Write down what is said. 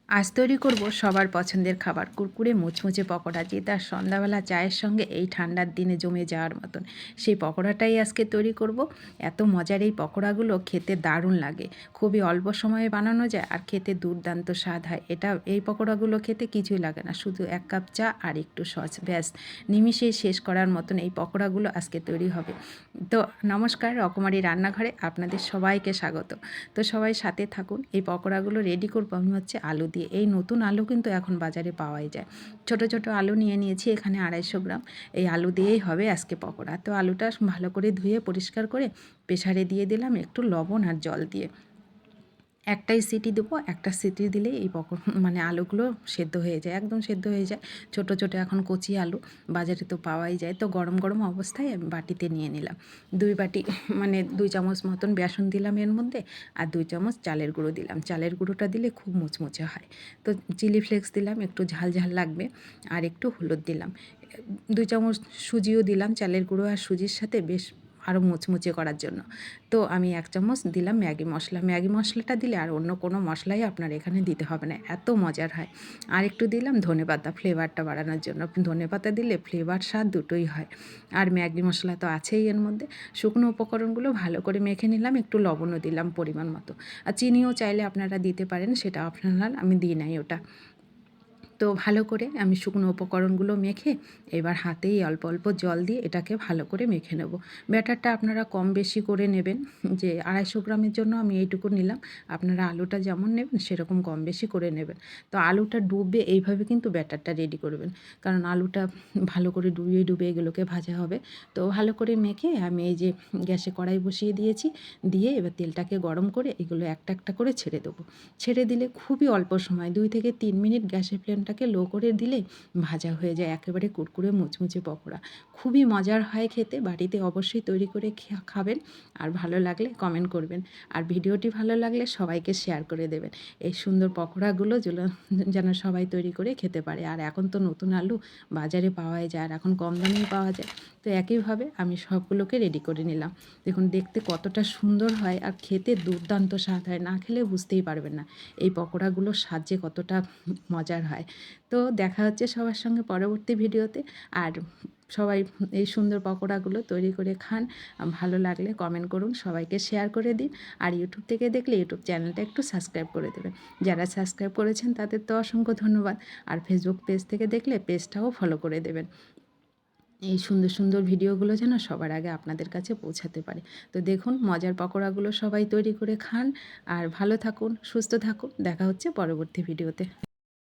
আজ তৈরি করব সবার পছন্দের খাবার কুরকুরে মুচমুচে পকোড়া, যেটা সন্ধ্যাবেলা চায়ের সঙ্গে এই ঠান্ডার দিনে জমে যাওয়ার মতন। সেই পকোড়াটাই আজকে তৈরি করব। এত মজার এই পকোড়াগুলো খেতে দারুণ লাগে, খুবই অল্প সময়ে বানানো যায় আর খেতে দুর্দান্ত স্বাদ হয়। এই পকোড়াগুলো খেতে কিছুই লাগে না, শুধু 1 কাপ চা আর একটু সস, ব্যাস নিমিষেই শেষ করার মতন এই পকোড়াগুলো আজকে তৈরি হবে। তো নমস্কার, রকমারি রান্নাঘরে আপনাদের সবাইকে স্বাগত। তো সবাই সাথে থাকুন। এই পকোড়াগুলো রেডি করবো আমি হচ্ছে আলু দিয়ে। এই নতুন আলু কিন্তু এখন বাজারে পাওয়াই যায়। ছোট ছোট আলু নিয়ে নিয়েছি এখানে 250 গ্রাম। এই আলু দিয়েই হবে আজকে পকোড়া। তো আলুটা ভালো করে ধুয়ে পরিষ্কার করে প্রেসারে দিয়ে দিলাম একটু লবণ আর জল দিয়ে। একটাই সিটি দেবো, একটা সিটি দিলেই এই মানে আলুগুলো সেদ্ধ হয়ে যায়, একদম সেদ্ধ হয়ে যায়। ছোট ছোট এখন কচি আলু বাজারে তো পাওয়াই যায়। তো গরম গরম অবস্থায় আমি বাটিতে নিয়ে নিলাম 2 বাটি, মানে 2 চামচ মতন বেসন দিলাম এর মধ্যে, আর 2 চামচ চালের গুঁড়ো দিলাম। চালের গুঁড়োটা দিলে খুব মুচমুচে হয়। তো চিলি ফ্লেক্স দিলাম, একটু ঝাল ঝাল লাগবে, আর একটু হলুদ দিলাম। 2 চামচ সুজিও দিলাম, চালের গুঁড়ো আর সুজির সাথে বেশ আরও মুচমুচে করার জন্য। তো আমি 1 চামচ দিলাম ম্যাগি মশলা। ম্যাগি মশলাটা দিলে আর অন্য কোনো মশলাই আপনার এখানে দিতে হবে না, এত মজার হয়। আর একটু দিলাম ধনেপাতা, ফ্লেভারটা বাড়ানোর জন্য। ধনেপাতা দিলে ফ্লেভার স্বাদ দুটোই হয়। আর ম্যাগি মশলা তো আছেই এর মধ্যে। শুকনো উপকরণগুলো ভালো করে মেখে নিলাম, একটু লবণও দিলাম পরিমাণ মতো। আর চিনিও চাইলে আপনারা দিতে পারেন, সেটা অপশনাল, আমি দিই নাই ওটা। তো ভালো করে আমি শুকনো উপকরণগুলো মেখে এবার হাতেই অল্প অল্প জল দিয়ে এটাকে ভালো করে মেখে নেব। ব্যাটারটা আপনারা কম বেশি করে নেবেন, যে 250 গ্রামের জন্য আমি এইটুকু নিলাম। আপনারা আলুটা যেমন নেবেন সেরকম কম বেশি করে নেবেন। তো আলুটা ডুববে এইভাবে কিন্তু ব্যাটারটা রেডি করবেন, কারণ আলুটা ভালো করে ডুবিয়ে ডুবিয়ে এগুলোকে ভাজা হবে। তো ভালো করে মেখে আমি এই যে গ্যাসে কড়াই বসিয়ে দিয়েছি, দিয়ে এবার তেলটাকে গরম করে এগুলো একটা একটা করে ছেড়ে দেবো। ছেড়ে দিলে খুবই অল্প সময় 2 থেকে 3 মিনিট গ্যাসের ফ্লেমটাকে লো করে দিলেই ভাজা হয়ে যায় একেবারে কুরকুরে মুচমুচে পকোড়া। খুবই মজার হয় খেতে, বাড়িতে অবশ্যই তৈরি করে খাবেন। আর ভালো লাগলে কমেন্ট করবেন, আর ভিডিওটি ভালো লাগলে সবাইকে শেয়ার করে দেবেন। এই সুন্দর পকোড়াগুলো যেন সবাই তৈরি করে খেতে পারে। আর এখন তো নতুন আলু বাজারে পাওয়াই যায়, আর এখন কম দামেই পাওয়া যায়। তো একইভাবে আমি সবগুলোকে রেডি করে নিলাম। দেখুন দেখতে কতটা সুন্দর হয়, আর খেতে দুর্দান্ত স্বাদ হয়, না খেলে বুঝতেই পারবেন না এই পকোড়াগুলোর স্বাদ যে কতটা মজার হয়। তো দেখা হচ্ছে সবার সঙ্গে পরবর্তী ভিডিওতে। আর সবাই এই সুন্দর পকোড়াগুলো তৈরি করে খান। ভালো লাগলে কমেন্ট করুন, সবাইকে শেয়ার করে দিন। আর ইউটিউব থেকে দেখলে ইউটিউব চ্যানেলটা একটু সাবস্ক্রাইব করে দেবেন। যারা সাবস্ক্রাইব করেছেন তাদের তো অসংখ্য ধন্যবাদ। আর ফেসবুক পেজ থেকে দেখলে পেজটাও ফলো করে দেবেন। এই সুন্দর সুন্দর ভিডিওগুলো যেন সবার আগে আপনাদের কাছে পৌঁছাতে পারে। তো দেখুন মজার পকোড়াগুলো সবাই তৈরি করে খান। আর ভালো থাকুন, সুস্থ থাকুন। দেখা হচ্ছে পরবর্তী ভিডিওতে।